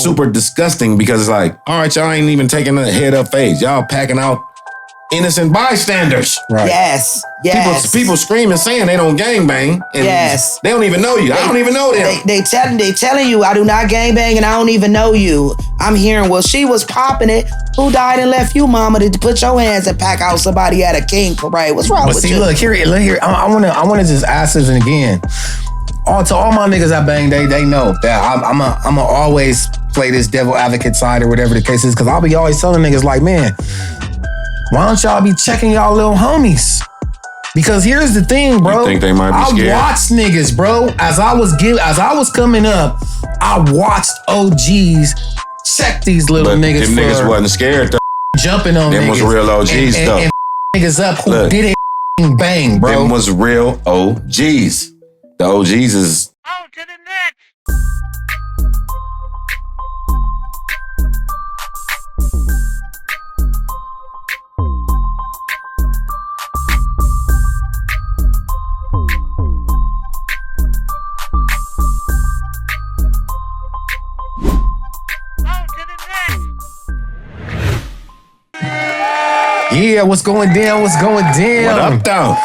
super disgusting because it's like, all right, y'all ain't even taking a head up phase. Y'all packing out innocent bystanders. Right. Yes. People screaming saying they don't gangbang. And they don't even know you. I don't even know them. They telling you I do not gangbang and I don't even know you. I'm hearing, well, she was popping it. Who died and left you, mama, to put your hands and pack out somebody at a king parade? What's wrong with you? Look here. I wanna just ask this again. To all my niggas I bang, they know that I'm always play this devil advocate side or whatever the case is, because I'll be always telling niggas like, man, why don't y'all be checking y'all little homies? Because here's the thing, bro. You think they might be scared? I watched niggas, bro. As I was coming up, I watched OGs check these little niggas. Them niggas wasn't scared though. Jumping on them niggas. Was real OGs though. And niggas up who did it bang, bro. Them was real OGs. The OGs is On to the next. Yeah, what's going down? What's going down? What up, though?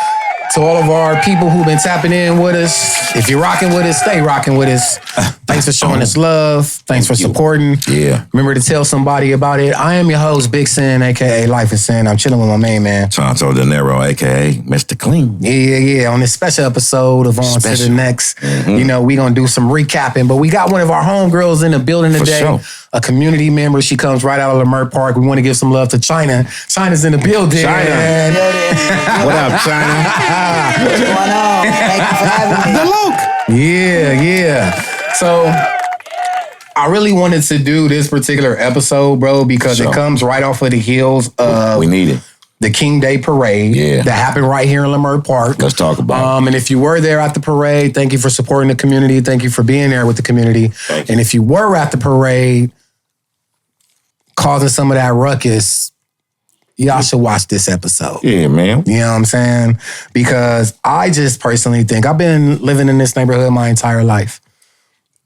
To all of our people who've been tapping in with us, if you're rocking with us, stay rocking with us. Thanks for showing us love. Thanks for supporting. Yeah. Remember to tell somebody about it. I am your host, Big Sin, a.k.a. Life is Sin. I'm chilling with my main man. On2DaNext, a.k.a. Mr. Clean. Yeah. On this special episode of On to the Next, you know, we going to do some recapping, but we got one of our homegirls in the building today. Sure. A community member. She comes right out of Leimert Park. We want to give some love to China. China's in the building. China. What up, China? What's going on? Thank you for having me. Yeah. So I really wanted to do this particular episode, bro, because it comes right off of the heels of we need it. The King Day Parade that happened right here in Leimert Park. Let's talk about it. And if you were there at the parade, thank you for supporting the community. Thank you for being there with the community. And if you were at the parade causing some of that ruckus, y'all should watch this episode. Yeah, man. You know what I'm saying? Because I just personally think I've been living in this neighborhood my entire life.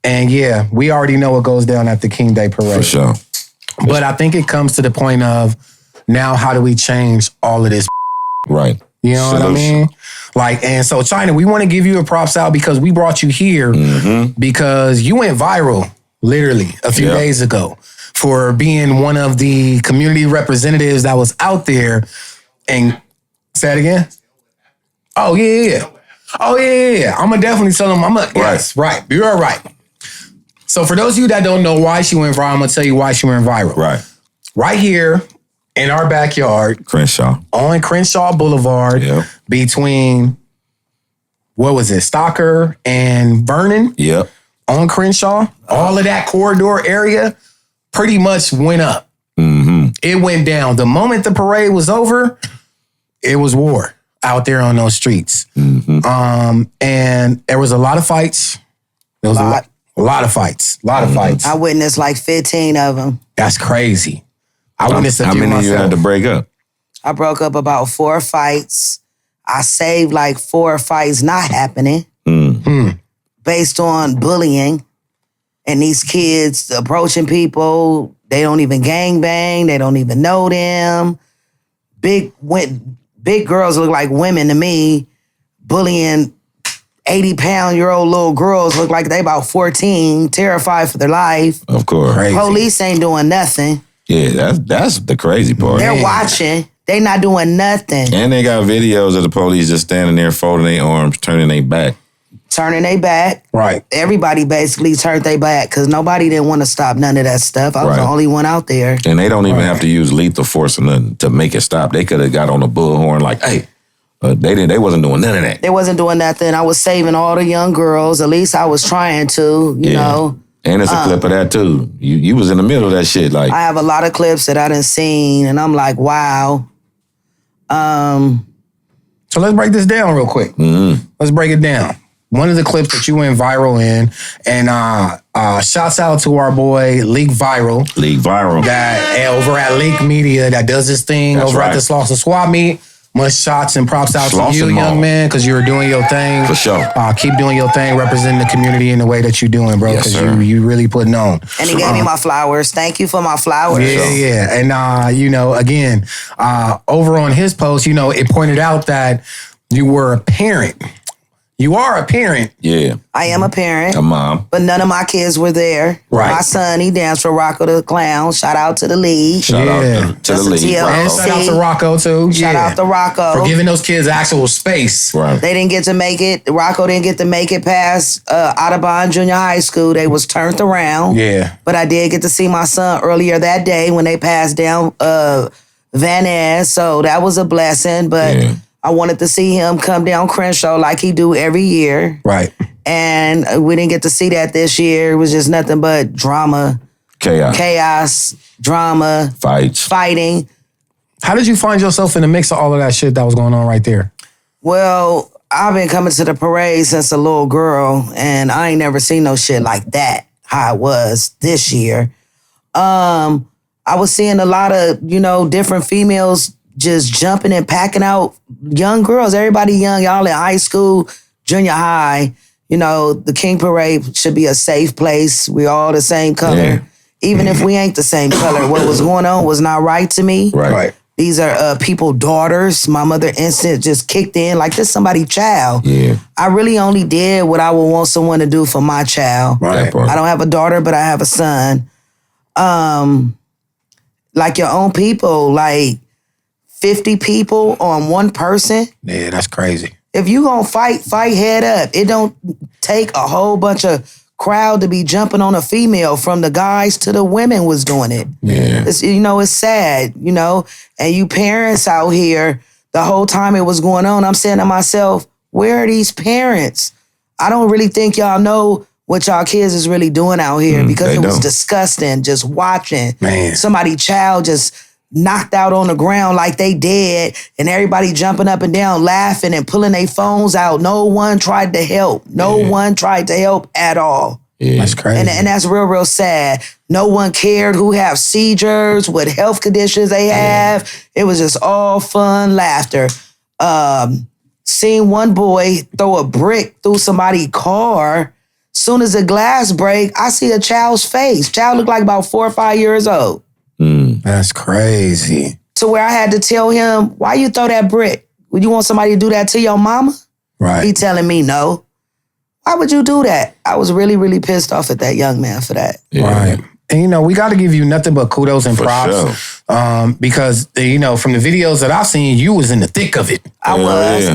And yeah, we already know what goes down at the King Day Parade. For sure. But I think it comes to the point of now how do we change all of this? Right. You know what I mean? Like, and so China, we want to give you a props out because we brought you here because you went viral literally a few days ago for being one of the community representatives that was out there. And say it again? Oh, yeah. Oh, yeah. I'm going to definitely tell them. Yes, right. You're right. So for those of you that don't know why she went viral, I'm going to tell you why she went viral. Right. Right here in our backyard. Crenshaw. On Crenshaw Boulevard. Between, what was it, Stocker and Vernon? Yep. On Crenshaw. All of that corridor area pretty much went up. It went down. The moment the parade was over, it was war out there on those streets. And there was a lot of fights. There was a lot of fights. I witnessed like 15 of them. That's crazy. I witnessed a few myself. How many you had to break up? I broke up about 4 fights. I saved like 4 fights not happening based on bullying and these kids approaching people. They don't even gangbang. They don't even know them. Big girls look like women to me. Bullying 80-pound-year-old little girls look like they about 14, terrified for their life. Of course. Crazy. Police ain't doing nothing. Yeah, that's the crazy part. They're watching. They not doing nothing. And they got videos of the police just standing there folding their arms, turning their back. Turning their back. Right. Everybody basically turned their back because nobody didn't want to stop none of that stuff. I was the only one out there. And they don't even have to use lethal force or nothing to make it stop. They could have got on the bullhorn like, hey, they wasn't doing none of that. They wasn't doing nothing. I was saving all the young girls. At least I was trying to, you know. And it's a clip of that too. You was in the middle of that shit. Like, I have a lot of clips that I done seen and I'm like, wow. So let's break this down real quick. Let's break it down. One of the clips that you went viral in, and shouts out to our boy Leak Viral. Leak Viral. That over at Leak Media that does this thing That's over at the Slauson Swap Meet. Much shots and props out to Sloss you, them young all. man, because you're doing your thing. For sure. Keep doing your thing, representing the community in the way that you're doing, bro, Yes, because sir. you really putting on. And he gave me my flowers. Thank you for my flowers. Yeah. And, again, over on his post, it pointed out that you were a parent. You are a parent. Yeah. I am a parent. A mom. But none of my kids were there. Right. My son, he danced for Rocco the Clown. Shout out to the league. Shout out to That's the a league. TL. And Bro. shout out to Rocco, too. Shout out to Rocco. For giving those kids actual space. Right. They didn't get to make it. Rocco didn't get to make it past Audubon Junior High School. They was turned around. Yeah. But I did get to see my son earlier that day when they passed down Van Ness. So that was a blessing. But Yeah. I wanted to see him come down Crenshaw like he do every year. Right. And we didn't get to see that this year. It was just nothing but drama, chaos, drama, fighting. How did you find yourself in the mix of all of that shit that was going on right there? Well, I've been coming to the parade since a little girl, and I ain't never seen no shit like that, how it was this year. I was seeing a lot of, different females just jumping and packing out young girls. Everybody young, y'all in high school, junior high. The King Parade should be a safe place. We all the same color. Yeah. Even if we ain't the same color, what was going on was not right to me. Right. These are people's daughters. My mother instant just kicked in like this somebody's child. Yeah. I really only did what I would want someone to do for my child. Right. I don't have a daughter, but I have a son. Like your own people, like 50 people on one person. Yeah, that's crazy. If you gonna fight head up. It don't take a whole bunch of crowd to be jumping on a female. From the guys to the women was doing it. Yeah. It's sad, and you parents out here, the whole time it was going on, I'm saying to myself, where are these parents? I don't really think y'all know what y'all kids is really doing out here because it was disgusting just watching somebody child just knocked out on the ground like they dead and everybody jumping up and down laughing and pulling their phones out. No one tried to help. No one tried to help at all. Yeah. That's crazy. And that's real, real sad. No one cared who have seizures, what health conditions they have. It was just all fun laughter. Seeing one boy throw a brick through somebody's car. Soon as the glass break, I see a child's face. Child looked like about 4 or 5 years old. That's crazy. To where I had to tell him, why you throw that brick? Would you want somebody to do that to your mama? Right. He telling me no. Why would you do that? I was really, really pissed off at that young man for that. Yeah. Right. And, we got to give you nothing but kudos and For props. Because, from the videos that I've seen, you was in the thick of it. I was.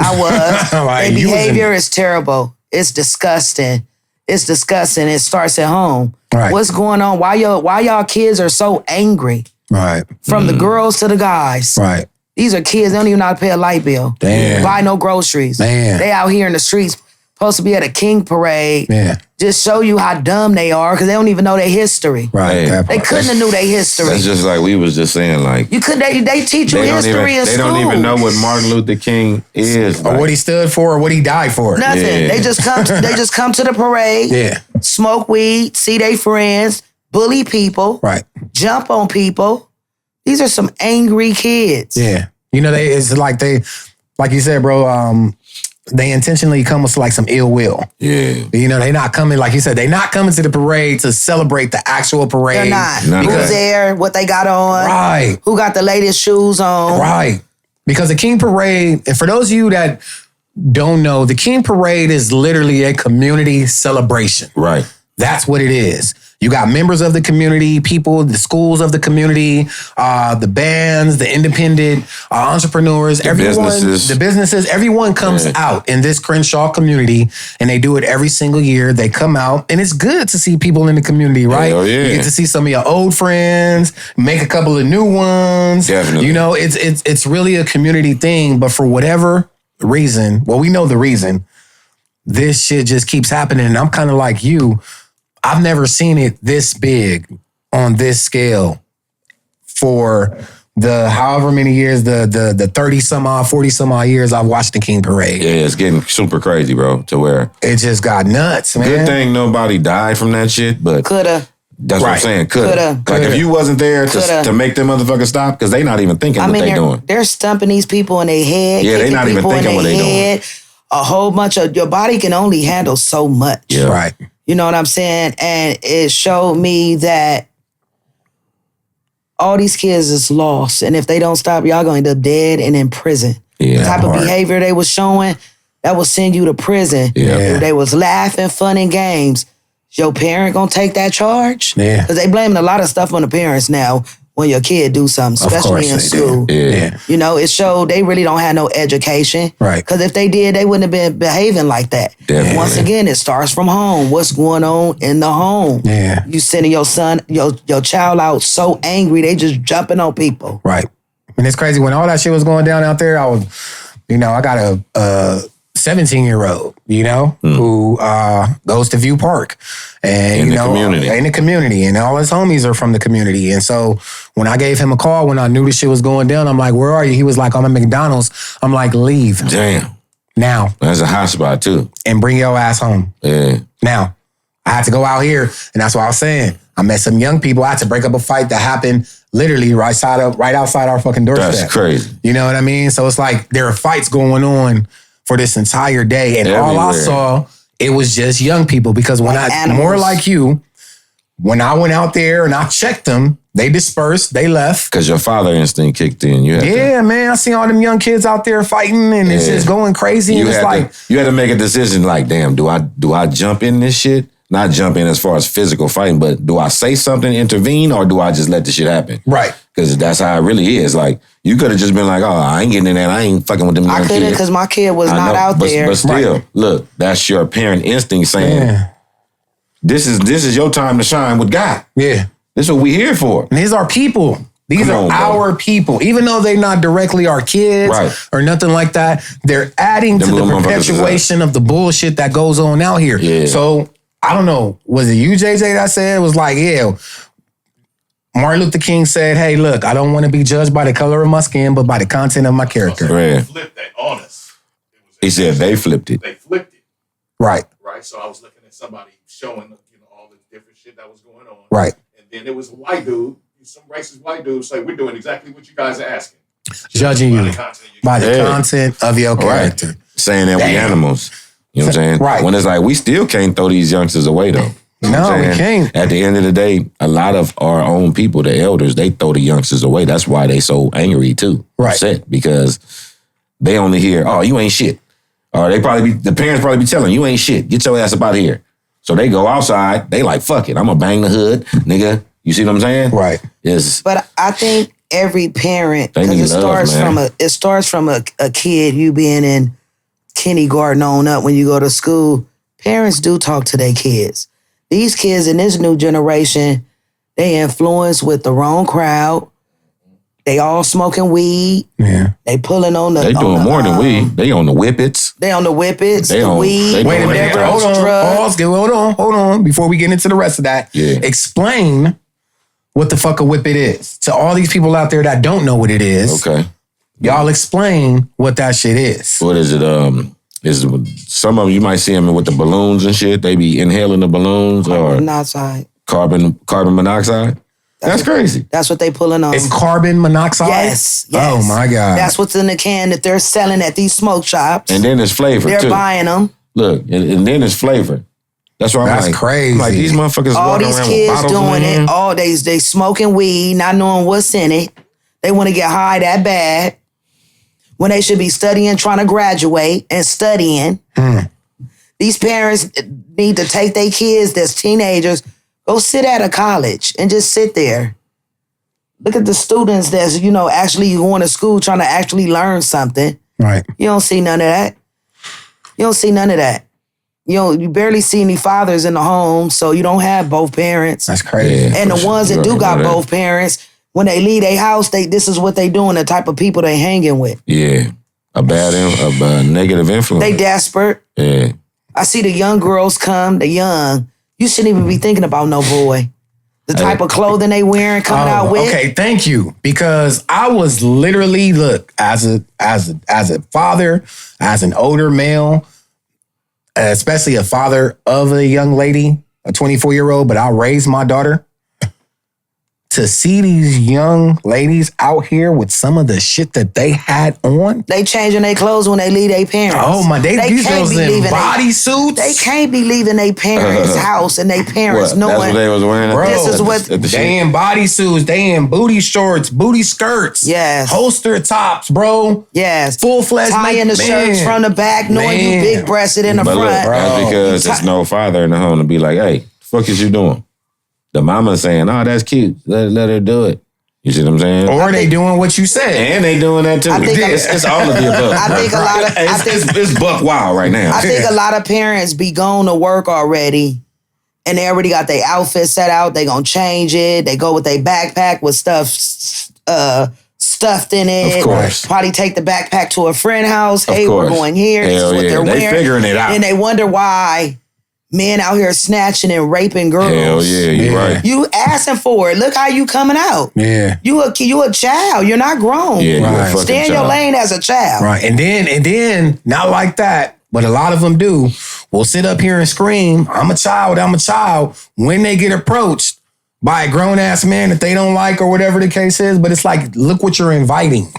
Like, Their you was behavior is terrible. It's disgusting. It starts at home. Right. What's going on? Why y'all kids are so angry? Right. From the girls to the guys. Right. These are kids. They don't even know how to pay a light bill. Damn. Buy no groceries. Man. They out here in the streets, supposed to be at a King Parade. Yeah. Just show you how dumb they are because they don't even know their history. Right. Yeah. They couldn't have knew their history. That's just like we was just saying, like You could. They teach you history in they school. don't even know what Martin Luther King is. Or what he stood for or what he died for. Nothing. Yeah. They just come. They just come to the parade. Yeah. Smoke weed. See their friends. Bully people. Right. Jump on people. These are some angry kids. Yeah. It's like like you said, bro, they intentionally come with like some ill will. Yeah. They not coming, like you said, they not coming to the parade to celebrate the actual parade. They're not. None of Who's that. there? What they got on? Right. Who got the latest shoes on? Right. Because the King Parade, and for those of you that don't know, the King Parade is literally a community celebration. Right. That's what it is. You got members of the community, people, the schools of the community, the bands, the independent entrepreneurs, businesses. the businesses, everyone comes out in this Crenshaw community and they do it every single year. They come out and it's good to see people in the community, right? Hell yeah. You get to see some of your old friends, make a couple of new ones. Definitely. It's really a community thing, but for whatever reason, well, we know the reason, this shit just keeps happening. And I'm kind of like you. I've never seen it this big on this scale for the however many years, the 30 some odd, 40 some odd years I've watched the King Parade. Yeah, it's getting super crazy, bro, to where It just got nuts, man. good thing nobody died from that shit, but Coulda. That's what I'm saying. Coulda. Like if you wasn't there to make them motherfuckers stop, because they not even thinking what they doing. They're stumping these people in their head. Yeah, they not even thinking what they doing. A whole bunch of, your body can only handle so much. Yeah. Right. You know what I'm saying? And it showed me that all these kids is lost. And if they don't stop, y'all going to end up dead and in prison. Yeah, the type of behavior they was showing, that will send you to prison. Yeah. If they was laughing, fun, and games, your parent gonna take that charge? Yeah. Because they blaming a lot of stuff on the parents now when your kid do something, especially in school. Yeah. You know, it showed they really don't have no education. Right. Because if they did, they wouldn't have been behaving like that. Definitely. Once again, it starts from home. What's going on in the home? Yeah. You sending your son, your child out so angry, they just jumping on people. Right. And it's crazy when all that shit was going down out there. I got a 17-year-old, who goes to View Park, and in the community, and all his homies are from the community. And so when I gave him a call, when I knew this shit was going down, I'm like, "Where are you?" He was like, "I'm at McDonald's." I'm like, "Leave." Damn. Now. That's a hot spot too. And bring your ass home. Yeah. Now, I had to go out here, and that's what I was saying. I met some young people. I had to break up a fight that happened literally right outside our fucking doorstep. That's crazy. You know what I mean? So it's like there are fights going on for this entire day, and all I saw, it was just young people. Because when more like you, when I went out there and I checked them, they dispersed, they left. Because your father instinct kicked in. Man, I seen all them young kids out there fighting, and it's just going crazy. You had to make a decision like, damn, do I jump in this shit? Not jump in as far as physical fighting, but do I say something, intervene, or do I just let the shit happen? Right. Because that's how it really is. Like, you could have just been like, oh, I ain't getting in that. I ain't fucking with them young kids. I couldn't because my kid was not out there. But still, look, that's your parent instinct saying, this is your time to shine with God. Yeah. This is what we here for. And these are people. These are our people. Even though they're not directly our kids or nothing like that, they're adding to the perpetuation of the bullshit that goes on out here. Yeah. So, I don't know, was it you, JJ, that said? It was like, Martin Luther King said, hey, look, I don't want to be judged by the color of my skin, but by the content of my character. They flipped that on us. He said they flipped it. They flipped it. Right. Right. So I was looking at somebody showing, all the different shit that was going on. Right. And then there was a white dude, some racist white dude say, we're doing exactly what you guys are asking. Judging you by the content of your character. Right. Saying that we animals. You know what I'm saying? Right. When it's like, we still can't throw these youngsters away, though. You know we can't. At the end of the day, a lot of our own people, the elders, they throw the youngsters away. That's why they so angry, too. Right. Upset, because they only hear, oh, you ain't shit. Or the parents probably be telling you ain't shit. Get your ass up out of here. So they go outside. They like, fuck it. I'm going to bang the hood, nigga. You see what I'm saying? Right. But I think every parent, because it starts from a kid, you being in kindergarten on up when you go to school, parents do talk to their kids. These kids in this new generation, they influenced with the wrong crowd. They all smoking weed. Yeah. They pulling on the... They doing more than weed. They on the whippets. They on the whippets, the weed. Wait a minute. Hold on. Before we get into the rest of that, explain what the fuck a whippet is. To all these people out there that don't know what it is. Okay. Y'all explain what that shit is. What is it? Some of them, you might see them with the balloons and shit. They be inhaling the balloons Carbon monoxide. Carbon monoxide. That's crazy. That's what they pulling on. It's carbon monoxide? Yes. Oh my God. That's what's in the can that they're selling at these smoke shops. And then there's flavor too. They're buying them. Look, and then there's flavor. That's why That's crazy. I'm like, these motherfuckers all walking these around kids with bottles doing in it. All they smoking weed, not knowing what's in it. They want to get high that bad when they should be studying, trying to graduate and studying. These parents need to take their kids that's teenagers, go sit at a college and just sit there. Look at the students that's, actually going to school trying to actually learn something. Right. You don't see none of that. You barely see any fathers in the home, so you don't have both parents. That's crazy. Yeah, And the ones that do got both parents, when they leave their house, this is what they doing, the type of people they hanging with. Yeah. A negative influence. They desperate. Yeah. I see the young girls come, you shouldn't even be thinking about no boy. The type of clothing they wearing, coming out with. Okay, thank you. Because I was literally, as a father, as an older male, especially a father of a young lady, a 24-year-old, but I raised my daughter to see these young ladies out here with some of the shit that they had on. They changing their clothes when they leave their parents. Oh my, these girls in bodysuits. They can't be leaving their parents' house and their parents knowing. That's what they was wearing? Bro, this is what they in bodysuits, they in booty shorts, booty skirts, yes, holster tops, bro. Yes, full-fledged tying the shirts from the back, knowing you big-breasted in the front. Look, that's because there's no father in the home to be like, hey, the fuck is you doing? The mama saying, oh, that's cute. Let her do it. You see what I'm saying? Or they doing what you said. And they doing that too. It's all of the above. I think a lot of... It's buck wild right now. I think a lot of parents be going to work already and they already got their outfit set out. They gonna change it. They go with their backpack with stuff stuffed in it. Of course. Probably take the backpack to a friend's house. Of hey, course. we're going here. Hell this is what yeah. they're They wearing. figuring it out. And they wonder why men out here snatching and raping girls. Hell yeah, you're right. You asking for it. Look how you coming out. Yeah. You a child. You're not grown. Yeah, Right. you're a fucking Stay in your child. lane as a child. Right. And then, not like that, but a lot of them do, will sit up here and scream, I'm a child, when they get approached by a grown-ass man that they don't like or whatever the case is. But it's like, look what you're inviting.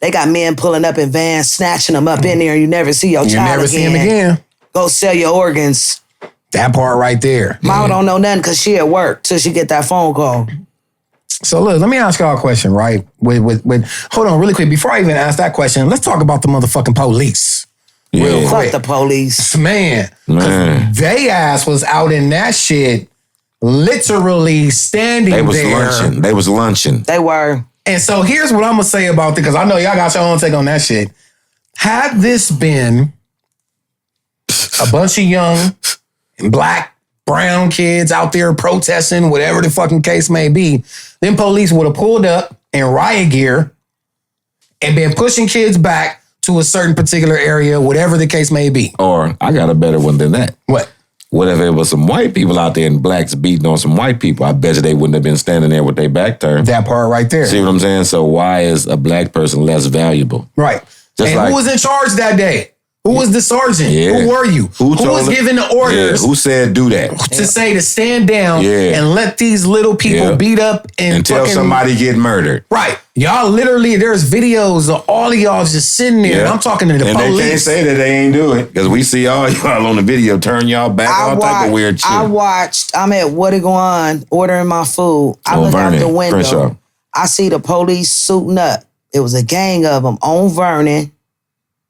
They got men pulling up in vans, snatching them up in there, and you never see your child You never see him again. Go sell your organs. That part right there. Mama don't know nothing because she at work till she get that phone call. So look, let me ask y'all a question, right? With hold on really quick. Before I even ask that question, let's talk about the motherfucking police. Real Yeah. quick. Fuck the police. Man. Man. They ass was out in that shit literally standing They was there. lunching. They was lunching. They were. And so here's what I'm gonna say about this, because I know y'all got your own take on that shit. Had this been a bunch of young and black, brown kids out there protesting, whatever the fucking case may be, then police would have pulled up in riot gear and been pushing kids back to a certain particular area, whatever the case may be. Or I got a better one than that. What? What if it was some white people out there and blacks beating on some white people? I bet you they wouldn't have been standing there with their back turned. That part right there. See what I'm saying? So why is a black person less valuable? Right. Just and like- who was in charge that day? Who was the sergeant? Yeah. Who were you? Who told was them- giving the orders? Yeah. Who said do that? To say to stand down Yeah. and let these little people Yeah. beat up and Until fucking, somebody get murdered. Right. Y'all literally, there's videos of all of y'all just sitting there. And I'm talking to the and police. they can't say that they ain't do it because we see all y'all on the video turn y'all back, all type of weird shit. I'm at What-A-Gone ordering my food. I On look out Vernon, the window. Crenshaw. I see the police suiting up. It was a gang of them on Vernon,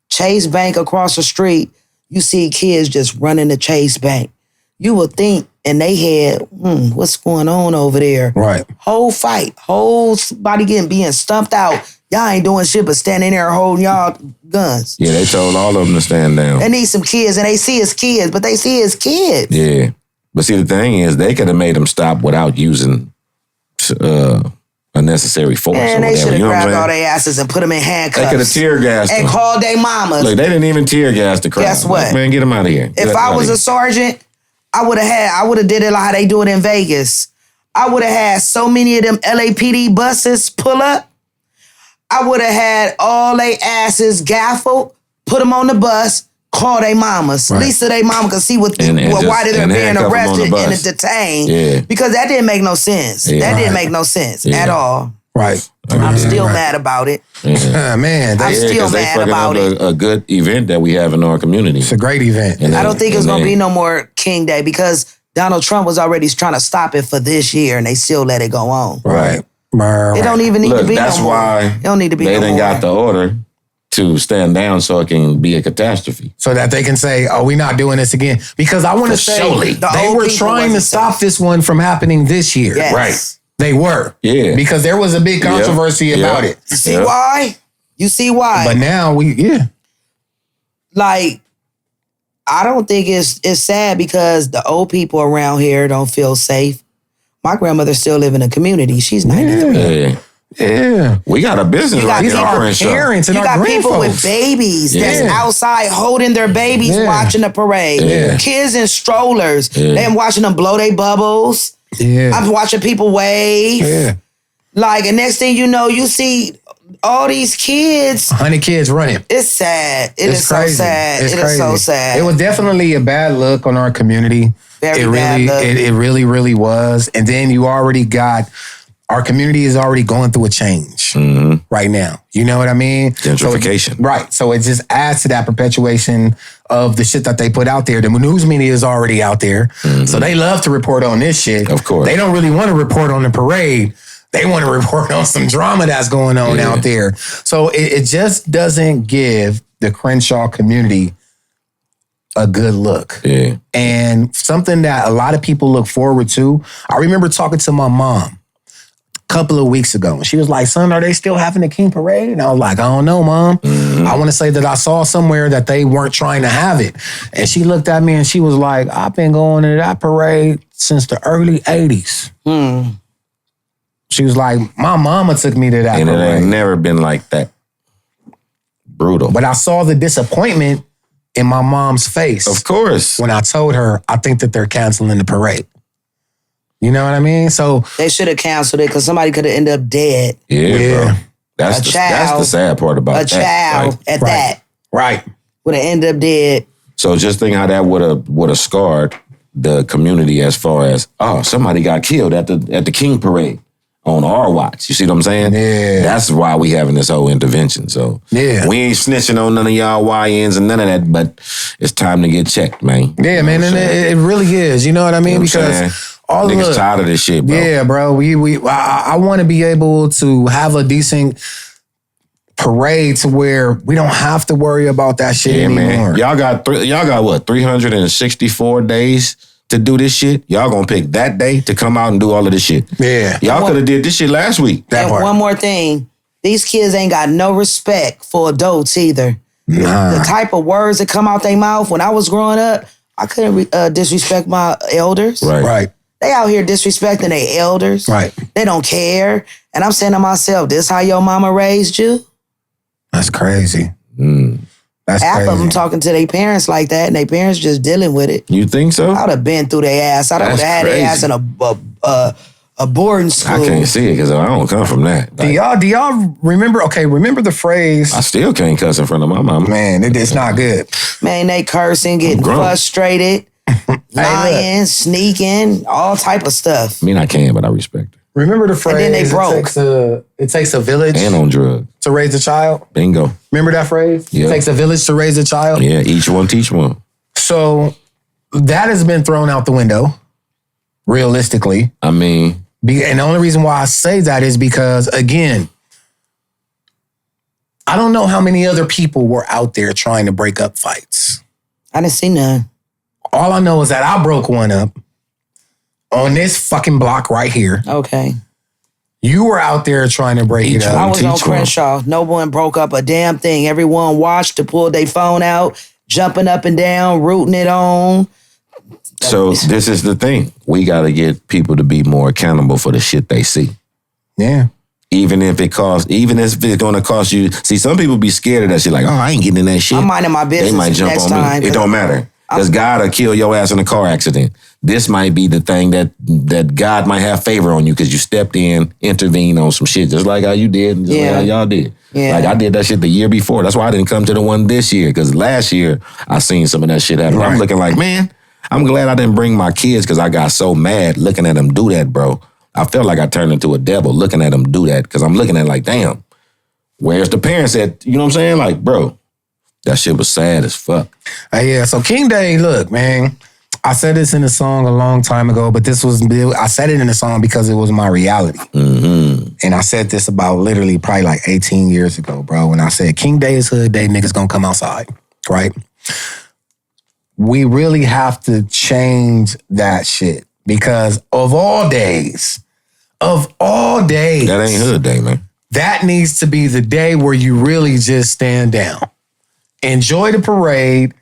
Chase Bank across the street. You see kids just running the Chase Bank. You would think in they head, what's going on over there? Right. Whole fight, whole body being stumped out. Y'all ain't doing shit but standing there holding y'all guns. Yeah, they told all of them to stand down. They need some kids, and they see his kids, but they see his kids. Yeah. But see, the thing is, they could have made them stop without using unnecessary force And or they should whatever. have You know what grabbed all I'm saying? their asses and put them in handcuffs. They could have tear gassed and them. called their mamas. Look, they didn't even tear gas the crowd. Guess what? Like, man, get them out of here. If I was a sergeant, I would have did it like how they do it in Vegas. I would have had so many of them LAPD buses pull up. I would have had all they asses gaffled, put them on the bus, call their mamas. Right. At least so they mama could see why they're being handcuff 'em on the arrested bus. and detained. Yeah. Because that didn't make no sense. Yeah. That didn't Right. make no sense Yeah. at all. Right. I'm still mad about it. Man, I'm still 'cause they mad fucking about up it. a good event that we have in our community. it's a great event. And I don't think it's and going to they- be no more King Day because Donald Trump was already trying to stop it for this year and they still let it go on. Right. It don't even need to Look, be that's no more. why It don't need to be they no done more. got the order to stand down so it can be a catastrophe. So that they can say, oh, we're not doing this again. Because I want to say surely. The they old were people trying to wasn't stop safe. this one from happening this year. Yes. Right. They were. Yeah. Because there was a big controversy about it. You see why? You see why? But now Like, I don't think it's sad because the old people around here don't feel safe. My grandmother still live in a community. She's 93. Yeah. We got a business You got right These here are on our Crenshaw. parents and You our got people grandfolks. with babies that's Yeah. outside holding their babies Yeah. watching the parade. Yeah. Kids in strollers. Yeah. They watching them blow their bubbles. Yeah. I'm watching people wave. Yeah. Like, and next thing you know, you see all these kids. 100 kids running. It's sad. It's so crazy. sad. It's It is crazy. so sad. It was definitely a bad look on our community. Very it bad really, look. It really, really was. And then you already got Our community is already going through a change right now. You know what I mean? Gentrification. Right. So it just adds to that perpetuation of the shit that they put out there. The news media is already out there. So they love to report on this shit. Of course. They don't really want to report on the parade. They want to report on some drama that's going on out there. So it just doesn't give the Crenshaw community a good look. Yeah. And something that a lot of people look forward to. I remember talking to my mom couple of weeks ago. And she was like, son, are they still having the King Parade? And I was like, I don't know, Mom. I want to say that I saw somewhere that they weren't trying to have it. And she looked at me and she was like, I've been going to that parade since the early 80s. She was like, my mama took me to that And parade. it ain't never been like that. Brutal. But I saw the disappointment in my mom's face. Of course. When I told her, I think that they're canceling the parade. You know what I mean? So They should have canceled it because somebody could have ended up dead. Yeah, bro. That's the sad part about A that. child Like, at that right. would have ended up dead. so just think how that would have scarred the community as far as, oh, somebody got killed at the King Parade on our watch. You see what I'm saying? Yeah. That's why we having this whole intervention. So Yeah. we ain't snitching on none of y'all YNs and none of that, but it's time to get checked, man. Yeah, man, and it really is. You know what I mean? You know what I'm saying? Because all Niggas of tired of this shit, bro. Yeah, bro. I want to be able to have a decent parade to where we don't have to worry about that shit Yeah, anymore. man. Y'all got what, 364 days to do this shit? Y'all gonna pick that day to come out and do all of this shit. Yeah. Y'all could have did this shit last week. That And part. one more thing. These kids ain't got no respect for adults either. The type of words that come out their mouth. When I was growing up, I couldn't disrespect my elders. Right. They out here disrespecting their elders. Right. They don't care. And I'm saying to myself, this how your mama raised you? That's crazy. That's Half crazy. of them talking to their parents like that, and their parents just dealing with it. You think so? I would have been through their ass. I would have That's had their ass crazy. in a boarding school. I can't see it because I don't come from that. Do Like, y'all remember? Okay, remember the phrase? I still can't cuss in front of my mama. Man, it's not good. Man, they cursing, getting grown. frustrated, lying, sneaking, all type of stuff. I mean, I can, but I respect her. Remember the phrase? then they broke. It takes a village And on drugs. to raise a child. Bingo. Remember that phrase? Yeah. It takes a village to raise a child. Yeah, each one teach one. So that has been thrown out the window, realistically. I mean, And the only reason why I say that is because, again, I don't know how many other people were out there trying to break up fights. I didn't see none. All I know is that I broke one up on this fucking block right here. Okay. You were out there trying to break it Each up. I was on teach one. Crenshaw. No one broke up a damn thing. Everyone watched to pull their phone out, jumping up and down, rooting it on. so this is the thing. We got to get people to be more accountable for the shit they see. Yeah. Even if it's going to cost you. See, some people be scared of that shit. Like, oh, I ain't getting in that shit. I'm minding my business They might jump next on time. me. It don't matter. Because God will kill your ass in a car accident. This might be the thing that God might have favor on you because you stepped in, intervened on some shit, just like how you did, and just like how y'all did. Yeah. Like I did that shit the year before. That's why I didn't come to the one this year, because last year I seen some of that shit happen. Right. I'm looking like, man, I'm glad I didn't bring my kids because I got so mad looking at them do that, bro. I felt like I turned into a devil looking at them do that because I'm looking at like, damn, where's the parents at? You know what I'm saying? Like, bro, that shit was sad as fuck. Yeah, so King Day, look, man, I said this in a song a long time ago, but I said it in a song because it was my reality. And I said this about literally probably like 18 years ago, bro, when I said King Day is hood day, niggas gonna come outside, right? We really have to change that shit because of all days, That ain't hood day, man. that needs to be the day where you really just stand down. Enjoy the parade.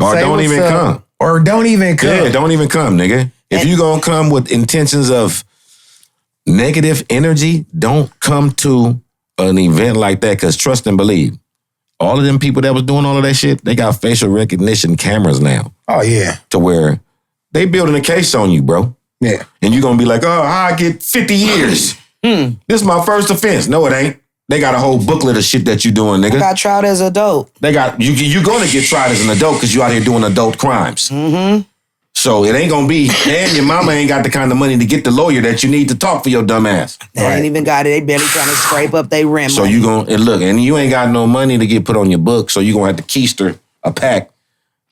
Or say don't what's even up, come. Or don't even come. Yeah, don't even come, nigga. If you gonna come with intentions of negative energy, don't come to an event like that, because trust and believe, all of them people that was doing all of that shit, they got facial recognition cameras now Oh, yeah. to where they building a case on you, bro. Yeah. And you gonna be like, oh, I get 50 years. This is my first offense. No, it ain't. They got a whole booklet of shit that you doing, nigga. Got tried as an adult. They got you gonna get tried as an adult because you out here doing adult crimes. So it ain't gonna be, and your mama ain't got the kind of money to get the lawyer that you need to talk for your dumb ass. They ain't even got it. They barely trying to scrape up their rent So money. you gonna, and look, and you ain't got no money to get put on your book, so you gonna have to keister a pack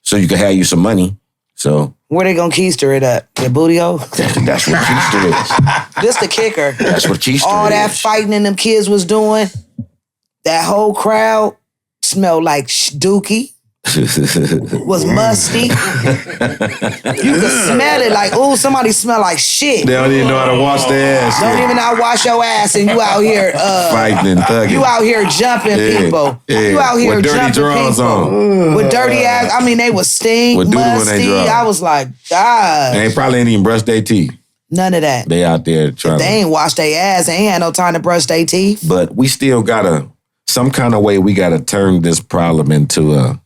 so you can have you some money. So Where they gonna keister it up? Your booty hole? that's what keister is. This the kicker. That's what keister All is. that fighting and them kids was doing, that whole crowd smelled like dookie. Was musty. You could smell it like, ooh, somebody smell like shit. They don't even know how to wash their ass. Don't even know how to wash your ass, and you out here fighting and thugging. You out here jumping people. Yeah. You out here with dirty jumping drawers people. on. With dirty ass. I mean, they was stink, With doo-doo in they musty. drawers. I was like, God. They probably ain't even brush their teeth. None of that. They out there trying They ain't wash their ass. They ain't had no time to brush their teeth. But we still gotta, some kind of way we gotta turn this problem into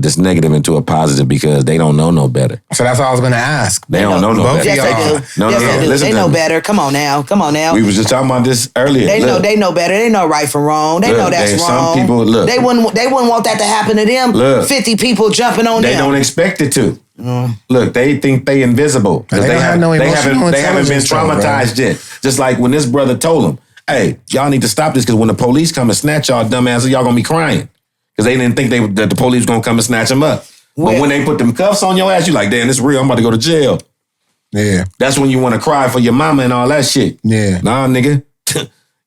this negative into a positive because they don't know no better. So that's what I was going to ask. They don't know no Both better. of Yes, y'all. they do. No, Yes, no, they do. listen They to know me. better. Come on now. Come on now. We was just talking about this earlier. They Look, know better. They know right from wrong. They Look, know that's and some wrong. people- look. They wouldn't want that to happen to them. Look. 50 people jumping on they them. don't expect it to. Look, they think they invisible. 'Cause They don't have no they emotional haven't been intelligence, though, bro. traumatized yet. Just like when this brother told him, hey, y'all need to stop this because when the police come and snatch y'all dumbasses, y'all gonna be crying. Because they didn't think that the police was gonna come and snatch them up. But Well- when they put them cuffs on your ass, you like, damn, this real. I'm about to go to jail. Yeah. That's when you want to cry for your mama and all that shit. Yeah. Nah, nigga.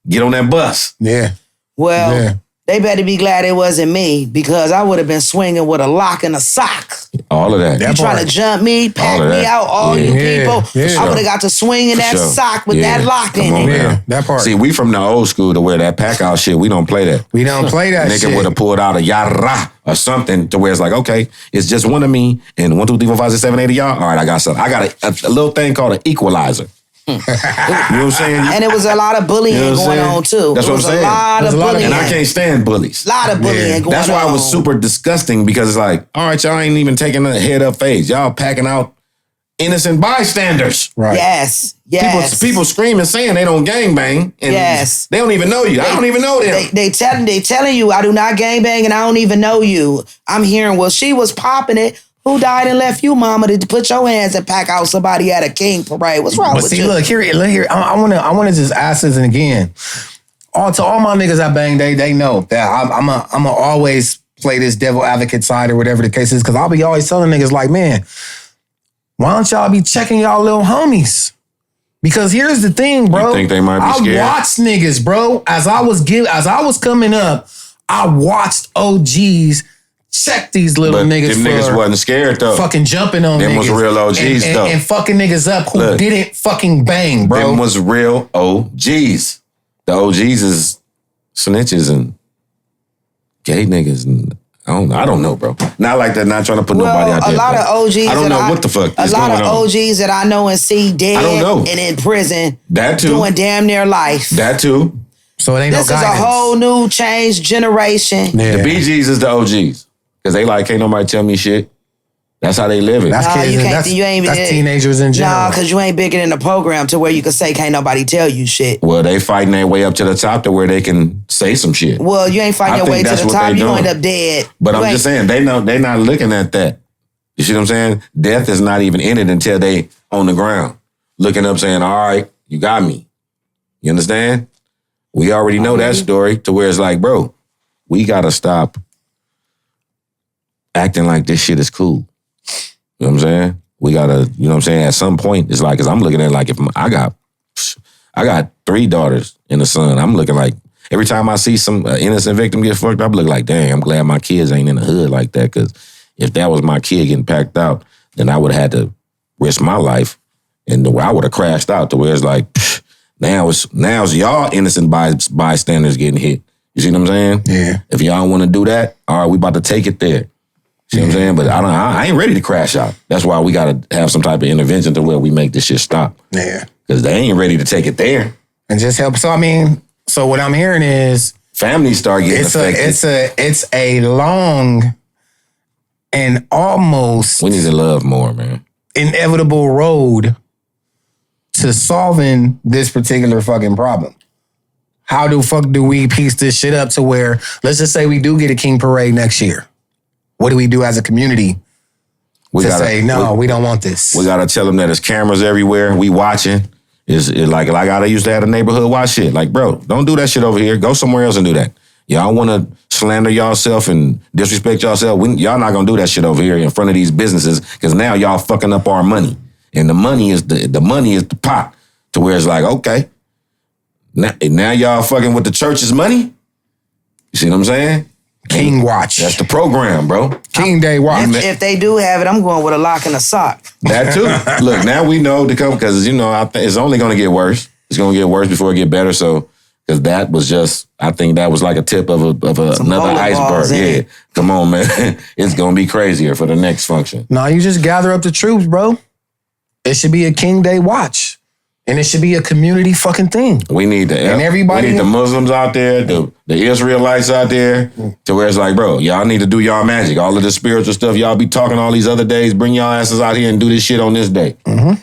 Get on that bus. Yeah. Well, Yeah. they better be glad it wasn't me because I would have been swinging with a lock and a sock. All of that. That You trying to part. jump me, pack All of me that. out, all Yeah. you Yeah. people. Yeah. I would have got to swing in that sure. sock with Yeah. that lock Come in on, it. man. Yeah, that part. See, we from the old school to where that pack out shit, we don't play that. We don't play that Nigga would shit. have pulled out a yara or something to where it's like, okay, it's just one of me and 1, 2, 3, 4, 5, 6, 7, 8 of y'all. All right, I got something. I got a little thing called an equalizer. You know what I'm saying? And it was a lot of bullying You know what I'm going saying? on too. That's it what was I'm saying. a lot There's of a lot of- bullying. And I can't stand bullies. A lot of bullying Yeah. going on. That's why it was super disgusting because it's like, all right, y'all ain't even taking a head up phase. Y'all packing out innocent bystanders. Right. Yes. Yes. People screaming saying they don't gangbang. And Yes. they don't even know you. I don't even know them. They telling you I do not gangbang and I don't even know you. I'm hearing, well, she was popping it. Who died and left you, mama, to put your hands and pack out somebody at a king parade? What's wrong But with see, you? look here. I wanna just ask this again. To all my niggas I bang, they know that I'm always play this devil advocate side or whatever the case is, because I'll be always telling niggas like, man, why don't y'all be checking y'all little homies? Because here's the thing, bro. You think they might be scared? I watched niggas, bro. As I was coming up, I watched OGs check these little But niggas them niggas for wasn't scared though. fucking jumping on Them niggas. was real OGs, and, though. and fucking niggas up who Look. didn't fucking bang, bro. Them was real OGs. The OGs is snitches and gay niggas and I don't know, bro. Not like that. Not trying to put nobody out a there. lot but of OGs. I don't that know what the fuck A is lot going of on. OGs that I know and see dead I don't know. and in prison That too. doing damn near life. That too. So it ain't This no is guidance. a whole new changed generation. Yeah. The BGs is the OGs. Because they like, can't nobody tell me shit. That's how they live it. That's Nah, kids. you can't. That's, You ain't even. that's teenagers in general. Nah, because you ain't bigger than the program to where you can say can't nobody tell you shit. Well, they fighting their way up to the top to where they can say some shit. Well, you ain't fighting I your think way to that's the what top. they You doing. end up dead. But You I'm ain't- just saying, they not looking at that. You see what I'm saying? Death is not even in it until they on the ground. Looking up saying, all right, you got me. You understand? We already know that story to where it's like, bro, we got to stop acting like this shit is cool. You know what I'm saying? We got to, you know what I'm saying? At some point, it's like, because I'm looking at it like if I got 3 daughters and a son. I'm looking like, every time I see some innocent victim get fucked up, I look like, dang, I'm glad my kids ain't in the hood like that. Because if that was my kid getting packed out, then I would have had to risk my life, and I would have crashed out to where it's like, now it's y'all innocent bystanders getting hit. You see what I'm saying? Yeah. If y'all want to do that, all right, we about to take it there. See what I'm saying? But I ain't ready to crash out. That's why we got to have some type of intervention to where we make this shit stop. Yeah. Because they ain't ready to take it there. And just help. So so what I'm hearing is Families start getting affected. it's a long and almost We need to love more, man. inevitable road to solving this particular fucking problem. How the fuck do we piece this shit up to where, let's just say we do get a King Parade next year. What do we do as a community to say, no, we don't want this. We gotta tell them that there's cameras everywhere. We watching. It's like I used to have a neighborhood watch shit. Like, bro, don't do that shit over here. Go somewhere else and do that. Y'all want to slander yourself and disrespect yourself? Y'all not gonna do that shit over here in front of these businesses because now y'all fucking up our money. And the money is the pot to where it's like, okay, now y'all fucking with the church's money. You see what I'm saying? King Watch. That's the program, bro. King Day Watch. If they do have it, I'm going with a lock and a sock. That too. Look, now we know to come because it's only going to get worse. It's going to get worse before it get better. So, because that was just, I think that was like a tip of another iceberg. Yeah, come on, man. It's going to be crazier for the next function. No, you just gather up the troops, bro. It should be a King Day Watch. And it should be a community fucking thing. We need the Muslims out there, the Israelites out there, to where it's like, bro, y'all need to do y'all magic. All of the spiritual stuff y'all be talking all these other days, bring y'all asses out here and do this shit on this day. Mm-hmm.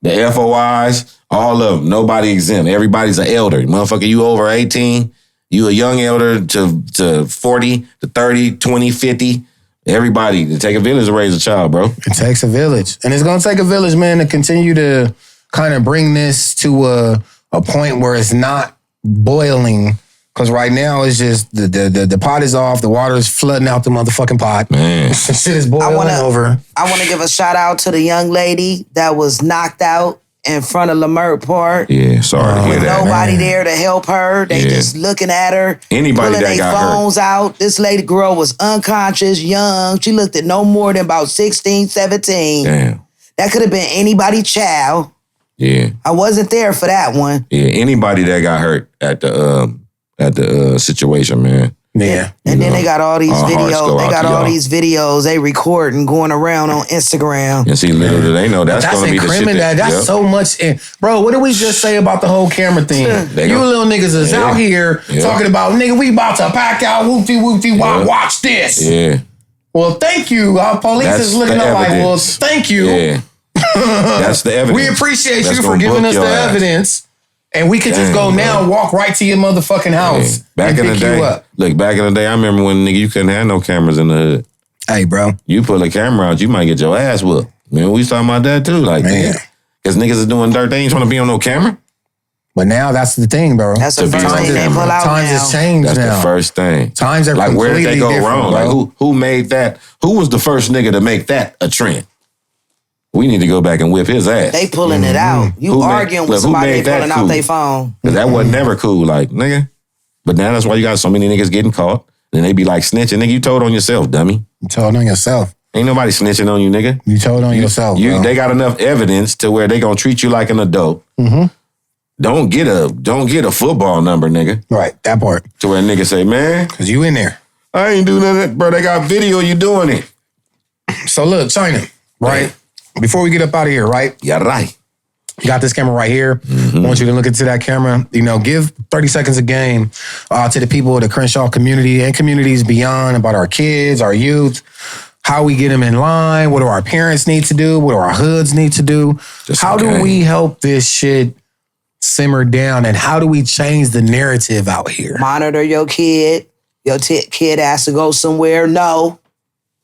The FOIs, all of them, nobody exempt. Everybody's an elder. Motherfucker, you over 18, you a young elder to 40, to 30, 20, 50. Everybody, it take a village to raise a child, bro. It takes a village. And it's going to take a village, man, to continue to kind of bring this to a point where it's not boiling. Because right now it's just the pot is off, the water is flooding out the motherfucking pot. Man. Shit is boiling over. I want to give a shout out to the young lady that was knocked out in front of Lamert Park. Yeah, sorry to hear that. Nobody there to help her. They just looking at her. Anybody pulling that got phones out. This lady girl was unconscious, young. She looked at no more than about 16, 17. Damn. That could have been anybody's child. Yeah. I wasn't there for that one. Yeah, anybody that got hurt at the situation, man. Yeah. And then they got all these Our hearts videos. go They out got to all y'all. these videos they recording going around on Instagram. And see, little do they know that's going to be the shit. That's so much. Bro, what did we just say about the whole camera thing? You little niggas is out here talking about, nigga, we about to pack out, whoopty, watch this. Yeah. Well, thank you. Our police That's is looking the up like, well, evidence. thank you. Yeah. That's the evidence. We appreciate That's you for gonna giving book us the your ass. evidence. And we could just go now and walk right to your motherfucking house. Yeah. Back in the day, I remember when nigga you couldn't have no cameras in the hood. Hey, bro. You pull a camera out, you might get your ass whooped. Man, we was talking about that too. Like, man, because niggas is doing dirt, they ain't trying to be on no camera. But now that's the thing, bro. That's the first thing they pull out Times now. has changed That's now. the first thing. Times are like, where did they go completely wrong? different, Like, who made that? Who was the first nigga to make that a trend? We need to go back and whip his ass. They pulling it out. You arguing with somebody, they pulling out their phone. Because that wasn't never cool, like, nigga. But now that's why you got so many niggas getting caught. Then they be like snitching. Nigga, you told on yourself, dummy. You told on yourself. Ain't nobody snitching on you, nigga. You told on yourself, bro. They got enough evidence to where they gonna treat you like an adult. Mm-hmm. Don't get a football number, nigga. Right, that part. To where a nigga say, man, because you in there. I ain't doing nothing. Bro, they got video you doing it. So look, China, right? Before we get up out of here, right? Yeah, right. You got this camera right here. I want you to look into that camera. Give 30 seconds a game to the people of the Crenshaw community and communities beyond about our kids, our youth, how we get them in line, what do our parents need to do, what do our hoods need to do, how do we help this shit simmer down, and how do we change the narrative out here? Monitor your kid. Your kid has to go somewhere. No.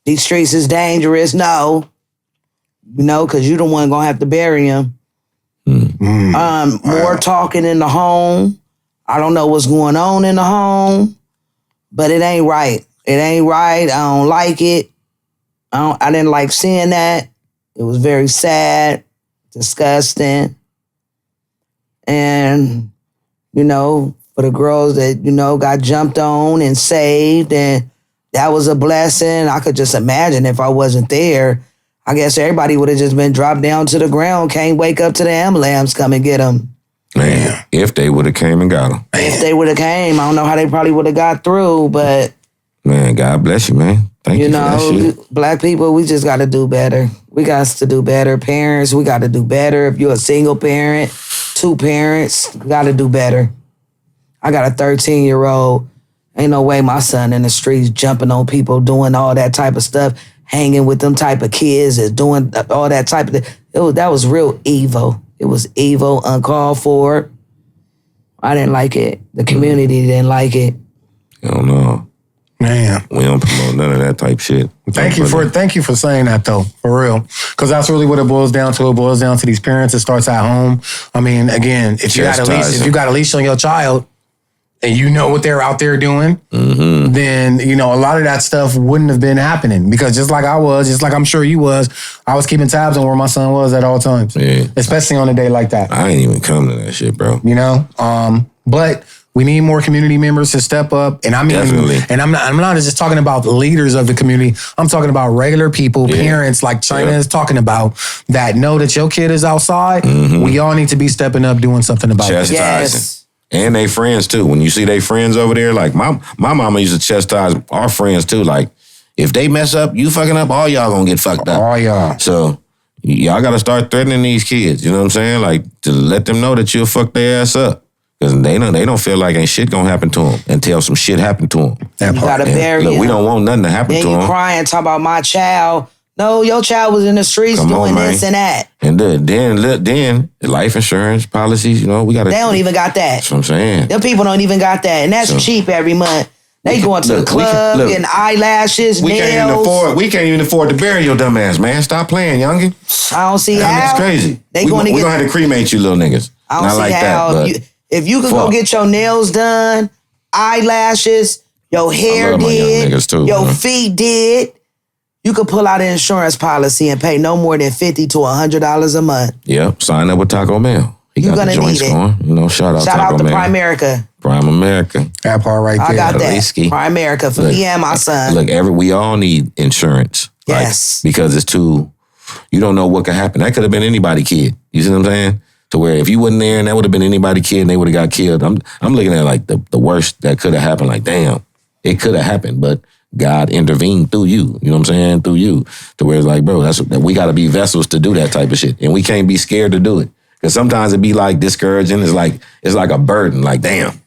These streets is dangerous. No. Because you the one gonna have to bury him. More talking in the home. I don't know what's going on in the home, but it ain't right. It ain't right. I don't like it. I didn't like seeing that. It was very sad, disgusting. And, for the girls that, got jumped on and saved, and that was a blessing. I could just imagine if I wasn't there, I guess everybody would have just been dropped down to the ground, can't wake up to the ambulance come and get them. Man, if they would have came and got them. If they would have came, I don't know how they probably would have got through, but... Man, God bless you, man. Thank you for that shit. Black people, we just got to do better. We got to do better. Parents, we got to do better. If you're a single parent, 2 parents, got to do better. I got a 13-year-old. Ain't no way my son in the streets jumping on people, doing all that type of stuff, hanging with them type of kids, and doing all that type of thing. That was real evil. It was evil, uncalled for. I didn't like it. The community didn't like it. I don't know. Man. We don't promote none of that type shit. Thank you for saying that though, for real. Because that's really what it boils down to. It boils down to these parents. It starts at home. I mean, again, if you got a leash on your child and you know what they're out there doing, then, you know, a lot of that stuff wouldn't have been happening. Because just like I'm sure you was, I was keeping tabs on where my son was at all times. Yeah. Especially on a day like that. I ain't even come to that shit, bro. You know? But we need more community members to step up. And I mean, definitely. And I'm not just talking about the leaders of the community. I'm talking about regular people, parents like China is talking about, that know that your kid is outside. We all need to be stepping up, doing something about it. Yes. And they friends too. When you see they friends over there, like my mama used to chastise our friends too. Like, if they mess up, you fucking up, all y'all gonna get fucked up. All y'all. So y'all gotta start threatening these kids. You know what I'm saying? Like, to let them know that you'll fuck their ass up. Because they don't feel like ain't shit gonna happen to them until some shit happened to them. You gotta bury him. We don't want nothing to happen to them. Then you crying, talking about my child. No, your child was in the streets doing this and that. And then life insurance policies, you know, we gotta. They don't even got that. That's what I'm saying. Them people don't even got that, and that's cheap every month. They going to the club, getting eyelashes, nails. We can't even afford to bury your dumb ass, man. Stop playing, youngin. I don't see how. It's crazy. We're gonna have to cremate you little niggas. I don't see how. If you could go get your nails done, eyelashes, your hair did, your feet did, you could pull out an insurance policy and pay no more than $50 to $100 a month. Yep, sign up with Taco Bell. He got the joints going. You know, shout out to Primerica. Prime America. That part right there. I got that. Primerica for me and my son. Look, we all need insurance. Yes. Like, because you don't know what could happen. That could have been anybody's kid. You see what I'm saying? To where if you wasn't there and that would have been anybody's kid and they would have got killed. I'm looking at like the worst that could have happened. Like, damn, it could have happened, but God intervened through you. You know what I'm saying? Through you. To where it's like, bro, we got to be vessels to do that type of shit. And we can't be scared to do it. Because sometimes it be like discouraging. It's like a burden. Like, damn,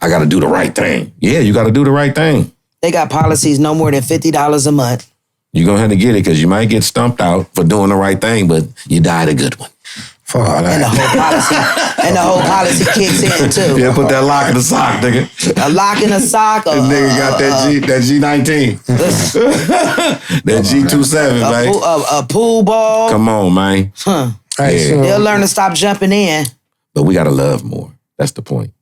I got to do the right thing. Yeah, you got to do the right thing. They got policies no more than $50 a month. You're going to have to get it because you might get stumped out for doing the right thing, but you died a good one. And the whole policy kicks in too. Yeah, put that lock in the sock, nigga. A lock in the sock. Nigga got that G19. That G27, man. A pool ball. Come on, man. Huh. Yeah. They'll learn to stop jumping in. But we gotta love more. That's the point.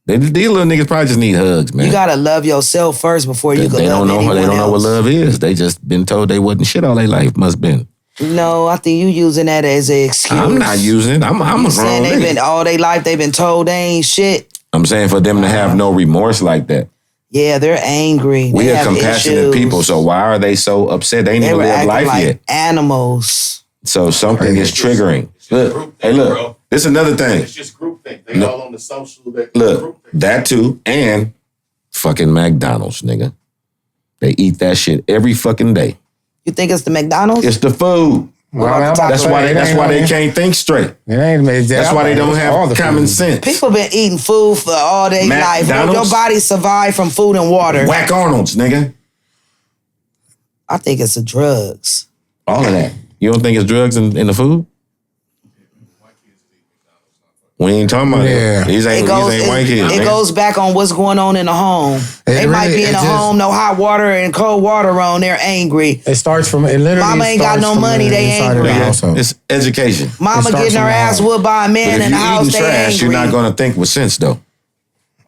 These little niggas probably just need hugs, man. You gotta love yourself first before you can love anyone else. They don't know what love is. They just been told they wasn't shit all their life. Must been. No, I think you using that as an excuse. I'm not using it. I'm a grown saying nigga. Been all their life they've been told they ain't shit. I'm saying for them to have no remorse like that. Yeah, they're angry. We are compassionate people, so why are they so upset? They ain't even lived life like yet. Animals. So something is triggering. Look, hey, look. This is another thing. It's just group thing. They all on the social. Look, that too, and fucking McDonald's, nigga. They eat that shit every fucking day. You think it's the McDonald's? It's the food. Well, that's why they can't think straight. That's why they don't have common sense. People been eating food for all their life. Your body survived from food and water. Whack Arnold's, nigga. I think it's the drugs. All of that. You don't think it's drugs in the food? We ain't talking about it. These ain't white kids. It goes back on what's going on in the home. They might be in a home, no hot water and cold water on. They're angry. It starts from it. Literally, mama ain't got no money. They angry. It's education. Mama getting her ass whooped by a man in the house. They angry. You're not gonna think with sense though.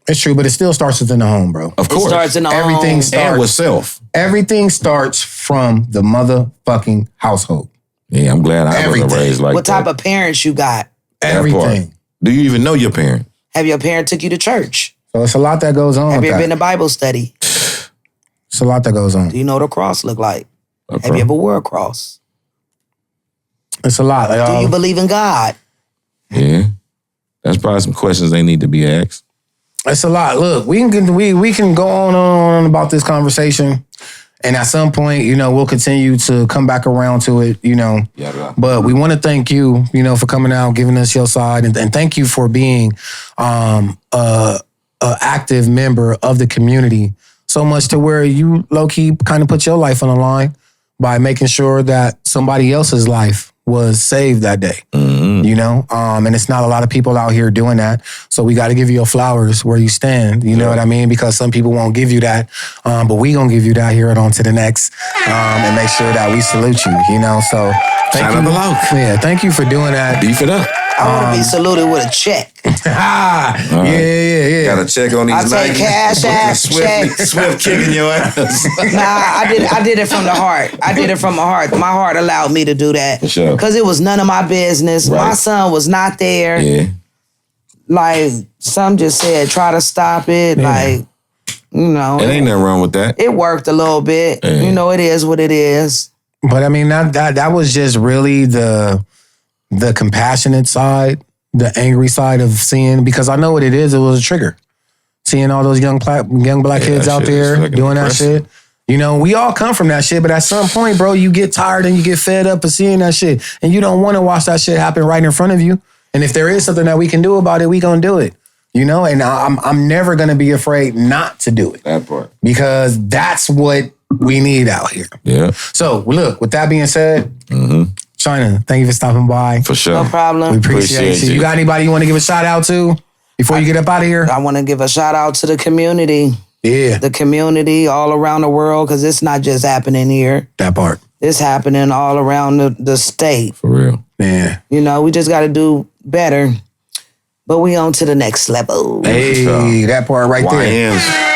It's true, but it still starts within the home, bro. Of course, it starts in the everything home. starts and with self. Everything starts from the motherfucking household. Yeah, I'm glad I was raised like that. What type of parents you got? Everything. Do you even know your parent? Have your parent took you to church? So it's a lot that goes on. Have you ever been to Bible study? It's a lot that goes on. Do you know what a cross look like? Have you ever wore a cross? It's a lot. Do you believe in God? Yeah. That's probably some questions they need to be asked. It's a lot. Look, we can go on and on about this conversation. And at some point, we'll continue to come back around to it, Yeah. But we want to thank you, for coming out, giving us your side. And thank you for being a active member of the community. So much to where you low-key kind of put your life on the line by making sure that somebody else's life was saved that day. You know, and it's not a lot of people out here doing that. So we got to give you your flowers where you stand. You know what I mean? Because some people won't give you that, but we gonna give you that here at On2DaNext, and make sure that we salute you. You know, so Shout out below. Yeah, thank you for doing that. Beef it up. I want to be saluted with a check. Yeah. Got to check on these I take cash app, check. Swift kicking your ass. Nah, I did it from the heart. I did it from my heart. My heart allowed me to do that. For sure. Because it was none of my business. Right. My son was not there. Yeah. Like, some just said, try to stop it. Yeah. Like, you know. It ain't nothing wrong with that. It worked a little bit. Yeah. You know, it is what it is. But I mean, that was just really the compassionate side, the angry side of seeing, because I know what it is. It was a trigger. Seeing all those young black kids out there doing that shit. You know, we all come from that shit, but at some point, bro, you get tired and you get fed up of seeing that shit. And you don't want to watch that shit happen right in front of you. And if there is something that we can do about it, we gonna do it. You know, and I'm never gonna be afraid not to do it. That part. Because that's what we need out here. Yeah. So, look, with that being said, China, thank you for stopping by. For sure. No We problem. appreciate you. You got anybody you want to give a shout out to before you get up out of here? I want to give a shout out to the community. Yeah, The community all around the world, because it's not just happening here. that part. It's happening all around the state. For real. Man. You know, we just got to do better. But we on to the next level. Hey, that part right there. YNs.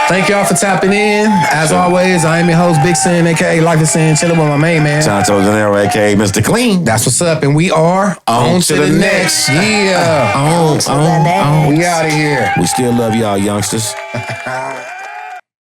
Thank y'all for tapping in. As always, I am your host, Big Sin, a.k.a. Life is Sin, chilling with my main man. On2DaNext, a.k.a. Mr. Clean. That's what's up, and we are on to the next. Yeah. To the next. We out of here. We still love y'all, youngsters.